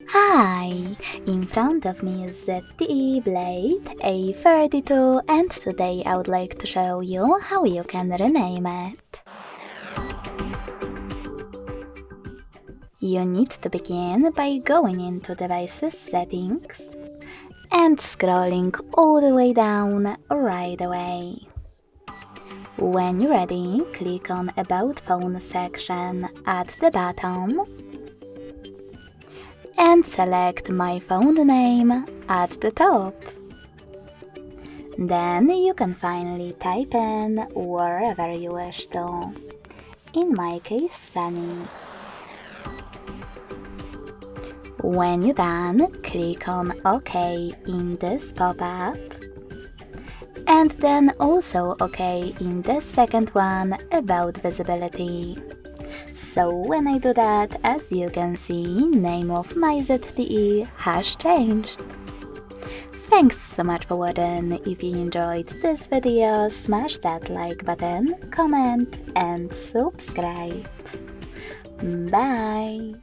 Hi! In front of me is ZTE Blade A32 and today I would like to show you how you can rename it. You need to begin by going into Devices Settings and scrolling all the way down right away. When you're ready, click on About Phone section at the bottom and select My Phone Name at the top. Then you can finally type in wherever you wish to. In my case, Sunny. When you're done, click on OK in this pop-up and then also OK in the second one about visibility. So when I do that, as you can see, name of my ZTE has changed. Thanks so much for watching. If you enjoyed this video, smash that like button, comment and subscribe. Bye!